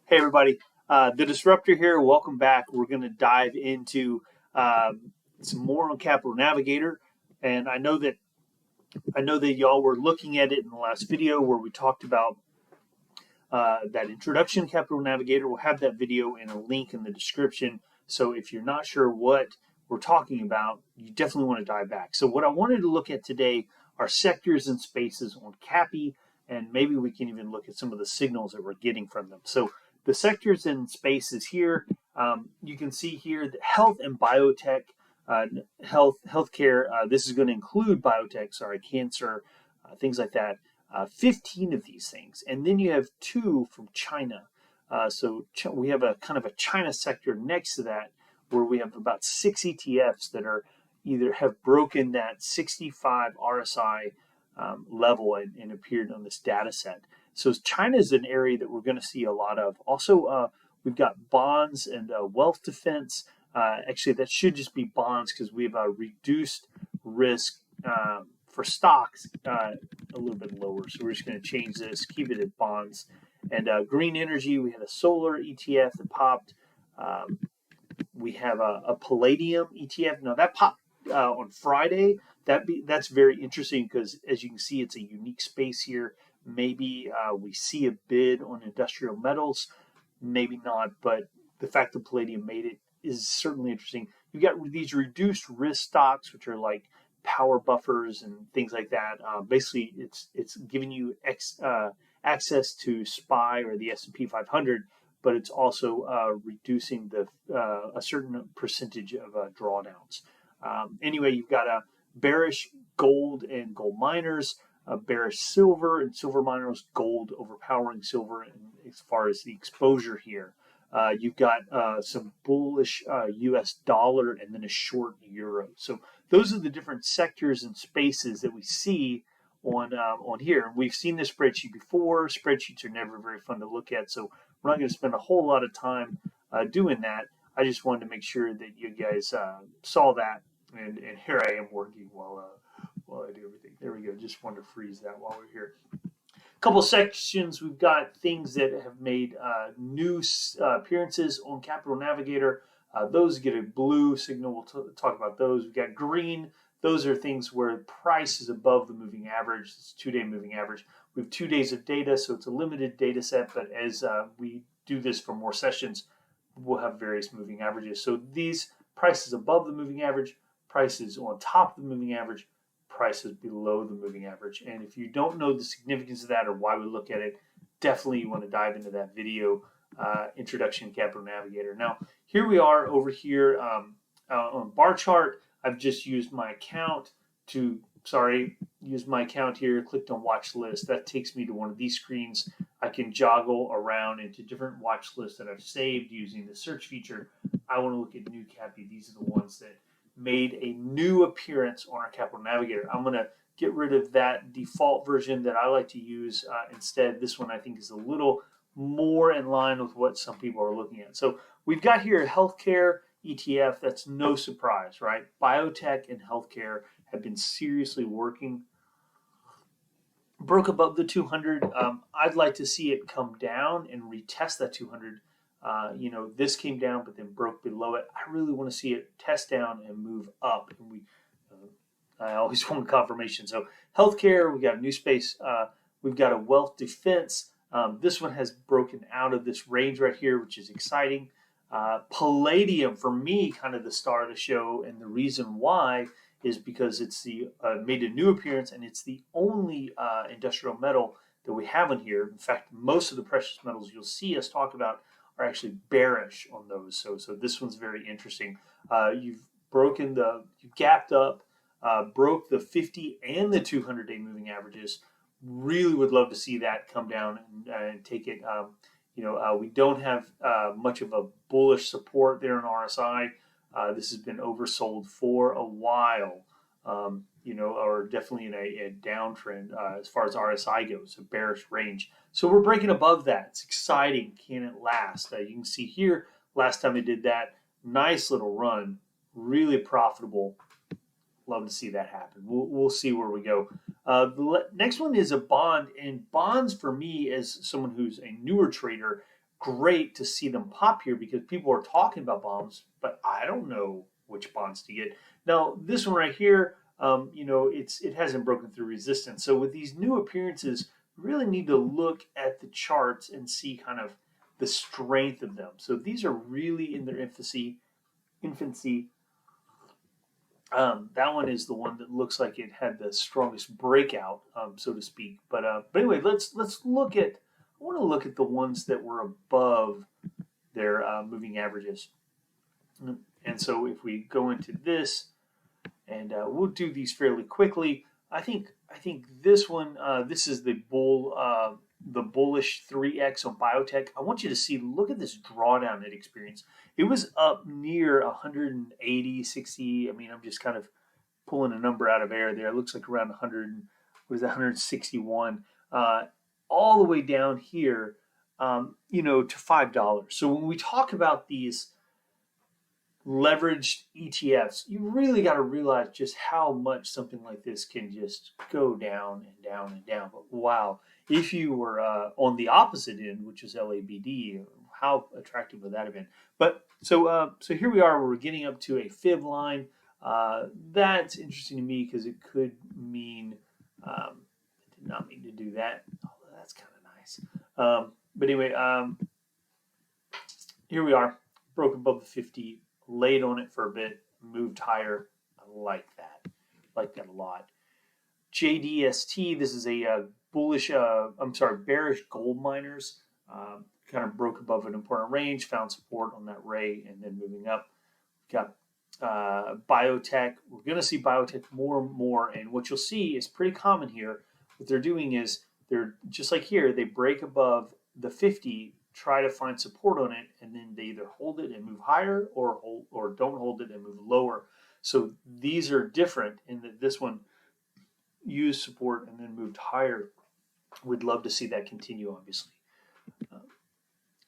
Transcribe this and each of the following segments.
Hey everybody, the Disruptor here. Welcome back. We're going to dive into some more on Capital Navigator, and I know that y'all were looking at it in the last video where we talked about that introduction to Capital Navigator. We'll have that video in a link in the description. So if you're not sure what we're talking about, you definitely want to dive back. So what I wanted to look at today are sectors and spaces on CAPPY, and maybe we can even look at some of the signals that we're getting from them. So the sectors and spaces here, you can see here that health and biotech, healthcare. This is going to include biotech, cancer, things like that. 15 of these things, and then you have 2 from China. We have a kind of a China sector next to that, where we have about 6 ETFs that are either have broken that 65 RSI level and appeared on this data set. So China is an area that we're going to see a lot of. Also, we've got bonds and wealth defense. Actually, that should just be bonds because we have a reduced risk for stocks a little bit lower. So we're just going to change this, keep it at bonds. And green energy, we had a solar ETF that popped. We have a Palladium ETF. Now that popped on Friday. That's very interesting because, as you can see, it's a unique space here. Maybe we see a bid on industrial metals, maybe not, but the fact that Palladium made it is certainly interesting. You've got these reduced risk stocks, which are like power buffers and things like that. Basically, it's giving you access to SPY or the S&P 500, but it's also reducing a certain percentage of drawdowns. Anyway, you've got a bearish gold and gold miners, a bearish silver and silver miners, gold overpowering silver as far as the exposure here. You've got some bullish US dollar and then a short euro. So those are the different sectors and spaces that we see on here. We've seen this spreadsheet before. Spreadsheets are never very fun to look at, so we're not going to spend a whole lot of time doing that. I just wanted to make sure that you guys saw that, and here I am working while I do everything. There we go. Just wanted to freeze that while we're here. Couple sections, we've got things that have made new appearances on Capital Navigator. Those get a blue signal. We'll talk about those. We've got green. Those are things where price is above the moving average. It's 2-day moving average. We have 2 days of data, so it's a limited data set, but as we do this for more sessions, we'll have various moving averages. So these prices above the moving average, prices on top of the moving average, prices below the moving average. And if you don't know the significance of that or why we look at it, definitely you want to dive into that video, Introduction to Capital Navigator. Now, here we are over here on bar chart. I've just used my account here, clicked on watch list. That takes me to one of these screens. I can joggle around into different watch lists that I've saved using the search feature. I want to look at new CAPPY. These are the ones that made a new appearance on our Capital Navigator. I'm going to get rid of that default version that I like to use instead. This one I think is a little more in line with what some people are looking at. So we've got here a healthcare ETF. That's no surprise, right? Biotech and healthcare have been seriously working. Broke above the 200. I'd like to see it come down and retest that 200. This came down but then broke below it. I really want to see it test down and move up. And I always want confirmation. So healthcare, we got a new space. We've got a wealth defense. This one has broken out of this range right here, which is exciting. Palladium, for me, kind of the star of the show, and the reason why is because it's made a new appearance, and it's the only industrial metal that we have in here. In fact, most of the precious metals you'll see us talk about are actually bearish on those. So this one's very interesting. You've gapped up, broke the 50 and the 200-day moving averages. Really would love to see that come down and take it. We don't have much of a bullish support there in RSI. This has been oversold for a while, or definitely in a downtrend as far as RSI goes, a bearish range. So we're breaking above that. It's exciting. Can it last? You can see here, last time I did that, nice little run, really profitable. Love to see that happen. We'll see where we go. The next one is a bond, and bonds for me, as someone who's a newer trader, great to see them pop here because people are talking about bonds, but I don't know which bonds to get. Now, this one right here, it hasn't broken through resistance. So with these new appearances, we really need to look at the charts and see kind of the strength of them. So these are really in their infancy. That one is the one that looks like it had the strongest breakout, so to speak. But anyway, let's look at. I want to look at the ones that were above their moving averages. And so if we go into this, and we'll do these fairly quickly. I think this one, this is the bullish 3x on BioTech. I want you to see, look at this drawdown it experienced. It was up near 180, 60. I mean, I'm just kind of pulling a number out of air there. It looks like around 100, was 161, all the way down here, to $5. So when we talk about these leveraged ETFs, you really got to realize just how much something like this can just go down and down and down. But wow, if you were on the opposite end, which is LABD, how attractive would that have been? But so here we are. We're getting up to a fib line. That's interesting to me because it could mean I did not mean to do that. Oh, that's kind of nice. But anyway, here we are, broke above the 50. Laid on it for a bit, moved higher. I like that a lot. JDST, this is a bearish gold miners. Kind of broke above an important range, found support on that ray, and then moving up. Got BioTech. We're going to see BioTech more and more, and what you'll see is pretty common here. What they're doing is they're just like here, they break above the 50, try to find support on it, and then they either hold it and move higher or don't hold it and move lower. So these are different in that this one used support and then moved higher. We'd love to see that continue, obviously.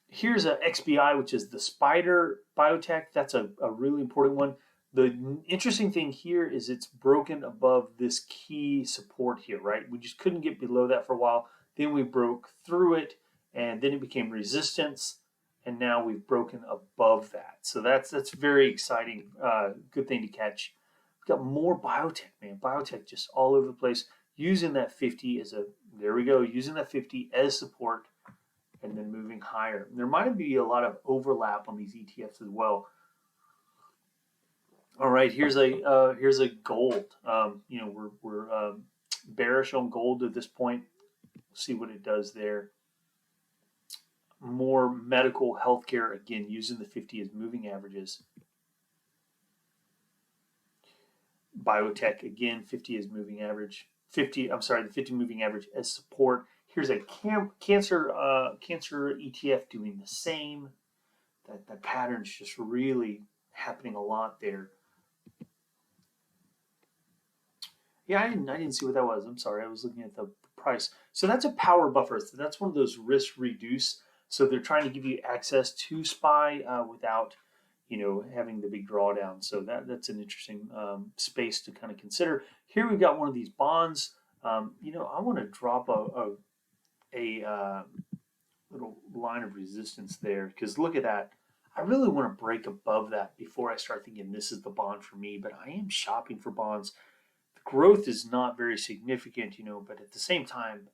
Here's a XBI, which is the spider biotech. That's a really important one. The interesting thing here is it's broken above this key support here, right? We just couldn't get below that for a while. Then we broke through it, and then it became resistance, and now we've broken above that. So that's very exciting. Good thing to catch. We've got more biotech, man. Biotech just all over the place. Using that 50 as using that 50 as support, and then moving higher. There might be a lot of overlap on these ETFs as well. All right, here's a gold. We're bearish on gold at this point. We'll see what it does there. More medical healthcare, again, using the 50 as moving averages. Biotech, again, 50 as moving average. The 50 moving average as support. Here's a cancer ETF doing the same. That pattern's just really happening a lot there. Yeah, I didn't see what that was. I'm sorry, I was looking at the price. So that's a power buffer. So that's one of those risk reduce. So they're trying to give you access to SPY without, having the big drawdown. So that's an interesting space to kind of consider. Here we've got one of these bonds. I want to drop a little line of resistance there because look at that. I really want to break above that before I start thinking this is the bond for me. But I am shopping for bonds. The growth is not very significant, but at the same time,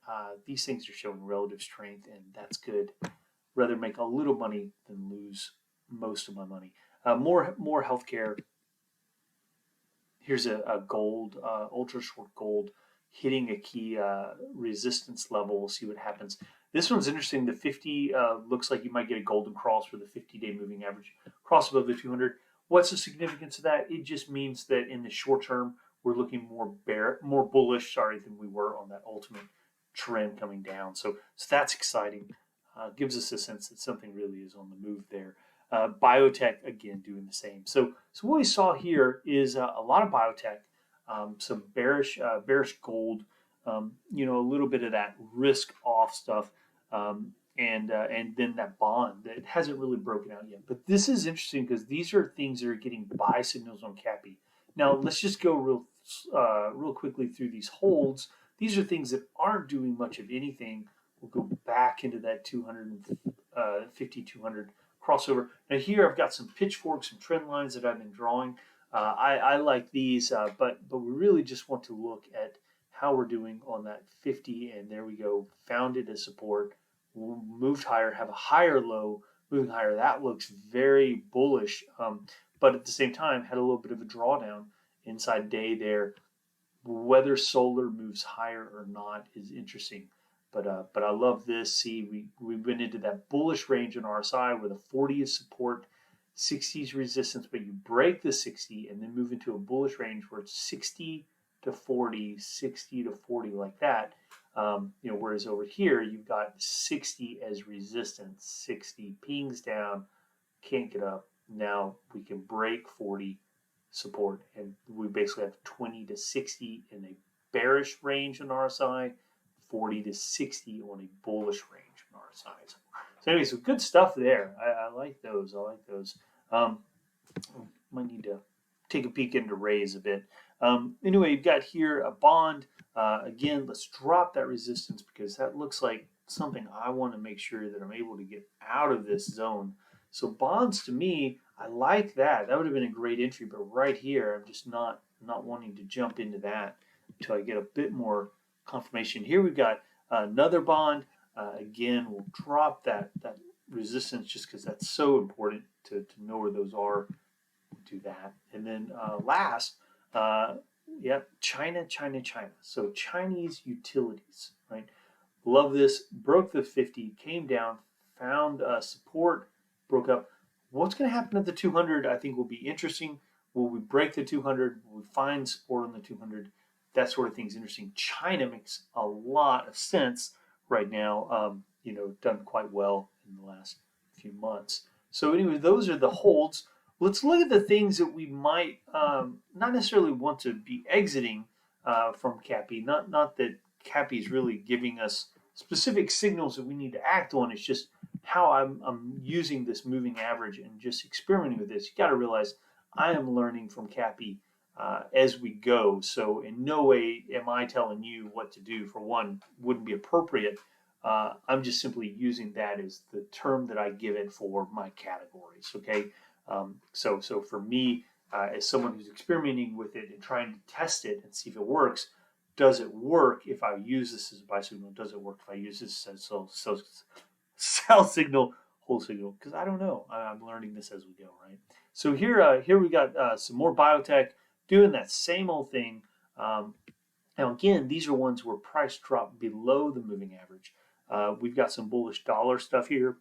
these things are showing relative strength, and that's good. Rather make a little money than lose most of my money. More healthcare. Here's a gold, ultra short gold, hitting a key resistance level. We'll see what happens. This one's interesting. The 50 looks like you might get a golden cross for the 50-day moving average. Cross above the 200. What's the significance of that? It just means that in the short term, we're looking more bullish, than we were on that ultimate trend coming down. So that's exciting. Gives us a sense that something really is on the move there. Biotech, again, doing the same. So what we saw here is a lot of biotech, some bearish gold, a little bit of that risk off stuff, and then that bond that hasn't really broken out yet. But this is interesting because these are things that are getting buy signals on CAPPY. Now let's just go real quickly through these holds. These are things that aren't doing much of anything. We'll go back into that 200 50, 200 crossover. Now here I've got some pitchforks and trend lines that I've been drawing. I like these, but we really just want to look at how we're doing on that 50, and there we go. Found it as support, moved higher, have a higher low, moving higher. That looks very bullish, but at the same time had a little bit of a drawdown inside day there. Whether solar moves higher or not is interesting, but I love this. See, we went into that bullish range on RSI where the 40 is support, 60 is resistance, but you break the 60 and then move into a bullish range where it's 60 to 40, 60 to 40 like that. Whereas over here you've got 60 as resistance, 60 pings down, can't get up. Now we can break 40 support, and we basically have 20 to 60 in a bearish range on RSI, 40 to 60 on a bullish range on RSI. So anyway, so good stuff there. I like those. Might need to take a peek into raise a bit. Anyway, you've got here a bond. Again, let's drop that resistance because that looks like something I want to make sure that I'm able to get out of this zone. So bonds, to me, I like that. That would have been a great entry, but right here, I'm just not wanting to jump into that until I get a bit more confirmation. Here we've got another bond. Again, we'll drop that resistance just because that's so important to know where those are. We'll do that. And then last, China. So Chinese utilities, right? Love this. Broke the 50, came down, found support, broke up. What's going to happen at the 200, I think, will be interesting. Will we break the 200? Will we find support on the 200? That sort of thing is interesting. China makes a lot of sense right now. Done quite well in the last few months. So anyway, those are the holds. Let's look at the things that we might not necessarily want to be exiting from CAPPY. Not that CAPPY is really giving us specific signals that we need to act on. It's just how I'm using this moving average and just experimenting with this. You got to realize I am learning from CAPPY as we go. So in no way am I telling you what to do. For one, wouldn't be appropriate. I'm just simply using that as the term that I give it for my categories. Okay. So for me, as someone who's experimenting with it and trying to test it and see if it works, does it work if I use this as a buy signal? Does it work if I use this as sell signal, hold signal? Because I don't know. I'm learning this as we go, right? So here we got some more BioTech doing that same old thing. Now again, these are ones where price dropped below the moving average. We've got some bullish dollar stuff here,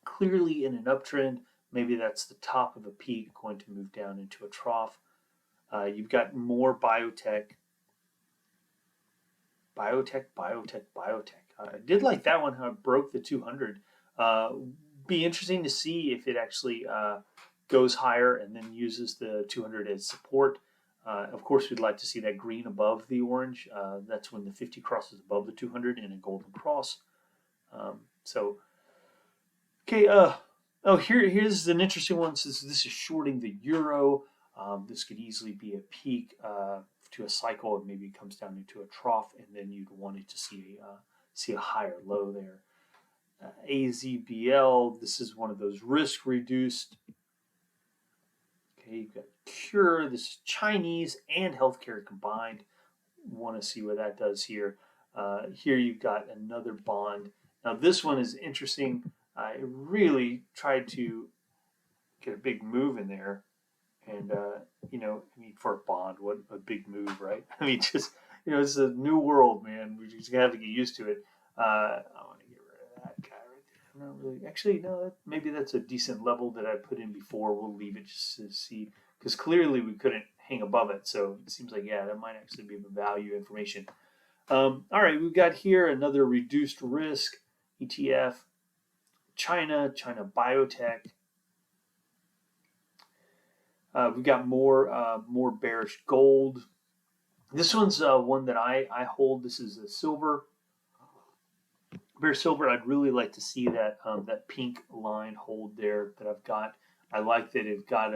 clearly in an uptrend. Maybe that's the top of a peak going to move down into a trough. You've got more BioTech. I did like that one, how it broke the 200. Be interesting to see if it actually goes higher and then uses the 200 as support. Of course, we'd like to see that green above the orange. That's when the 50 crosses above the 200 in a golden cross. Here's an interesting one. Since this is shorting the euro, this could easily be a peak to a cycle, and maybe it comes down into a trough, and then you'd want it to see a higher low there. AZBL, this is one of those risk reduced. Okay, you've got Cure. This is Chinese and healthcare combined. Want to see what that does here. Here you've got another bond. Now this one is interesting. I really tried to get a big move in there, and for a bond, what a big move, right? I mean, just it's a new world, man. We just have to get used to it. I want to get rid of that guy right there. I'm not really. Actually, no. Maybe that's a decent level that I put in before. We'll leave it just to see, because clearly we couldn't hang above it. So it seems like that might actually be value information. All right, we've got here another reduced risk ETF. China BioTech. We've got more bearish gold. This one's one that I hold. This is a silver. Bearish silver. I'd really like to see that pink line hold there that I've got. I like that it's got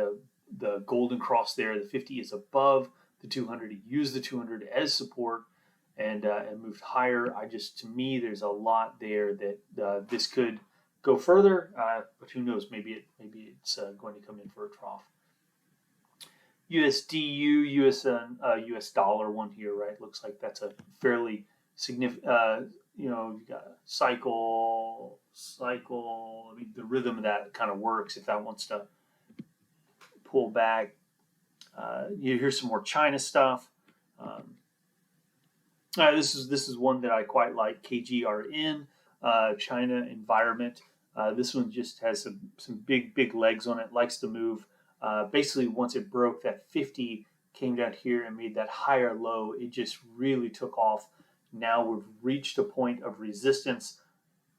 the golden cross there. The 50 is above the 200. It used the 200 as support and moved higher. To me, there's a lot there that this could go further, but who knows? Maybe it's going to come in for a trough. USDU, US dollar one here, right? Looks like that's a fairly significant. You know, you got cycle. I mean, the rhythm of that kind of works if that wants to pull back. You hear some more China stuff. Um, this is one that I quite like. KGRN, China environment. This one just has some big legs on it. Likes to move. Basically, once it broke that 50, came down here and made that higher low, it just really took off. Now we've reached a point of resistance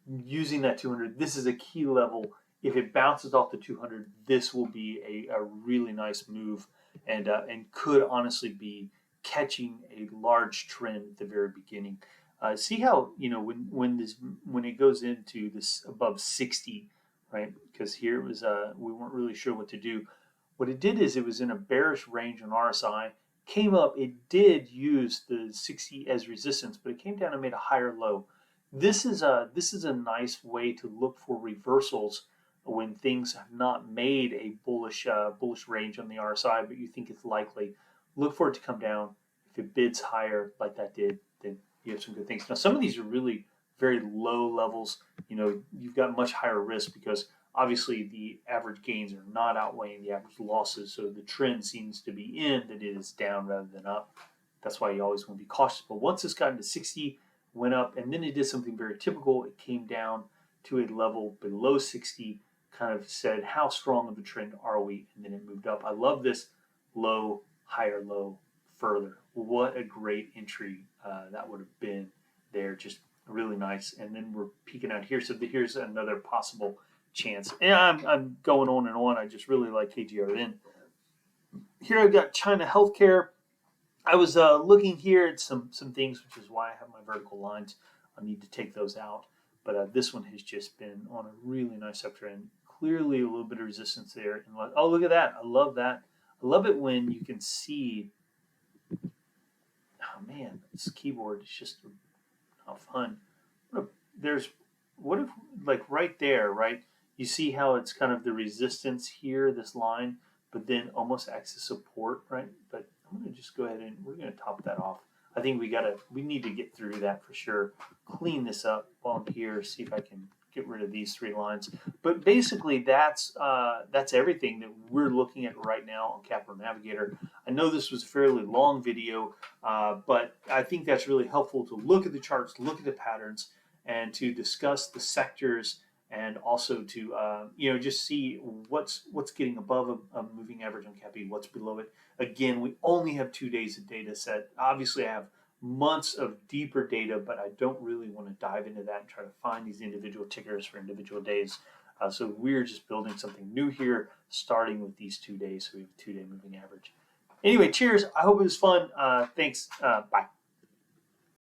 using that 200. This is a key level. If it bounces off the 200, this will be a really nice move and could honestly be catching a large trend at the very beginning. See how, you know, when it goes into this above 60, right? Because here it was we weren't really sure what to do. What it did is it was in a bearish range on RSI, came up, it did use the 60 as resistance, but it came down and made a higher low. This is a nice way to look for reversals when things have not made a bullish range on the RSI, but you think it's likely. Look for it to come down. If it bids higher like that did, then you have some good things. Now, some of these are really very low levels. You know, you've got much higher risk because obviously the average gains are not outweighing the average losses. So the trend seems to be in that it is down rather than up. That's why you always want to be cautious. But once it's gotten to 60, went up, and then it did something very typical. It came down to a level below 60, kind of said, how strong of a trend are we? And then it moved up. I love this low, higher low, further. What a great entry that would have been there. Just really nice. And then we're peeking out here. So here's another possible chance. And I'm going on and on. I just really like KGRN. Here I've got China Healthcare. I was looking here at some things, which is why I have my vertical lines. I need to take those out. But this one has just been on a really nice uptrend. Clearly a little bit of resistance there. And oh, look at that. I love that. I love it when you can see, oh man, this keyboard is just not fun. What if like right there, right? You see how it's kind of the resistance here, this line, but then almost acts as support, right? But I'm going to just go ahead and we're going to top that off. I think we need to get through that for sure. Clean this up while I'm here, see if I can get rid of these three lines. But basically that's everything that we're looking at right now on Capital Navigator. I know this was a fairly long video, but I think that's really helpful to look at the charts, look at the patterns, and to discuss the sectors, and also to just see what's getting above a moving average on CAPPY, what's below it. Again, we only have 2 days of data set. Obviously, I have months of deeper data, but I don't really want to dive into that and try to find these individual tickers for individual days. So we're just building something new here, starting with these 2 days. So we have a 2-day moving average. Anyway, cheers. I hope it was fun. Thanks. Bye.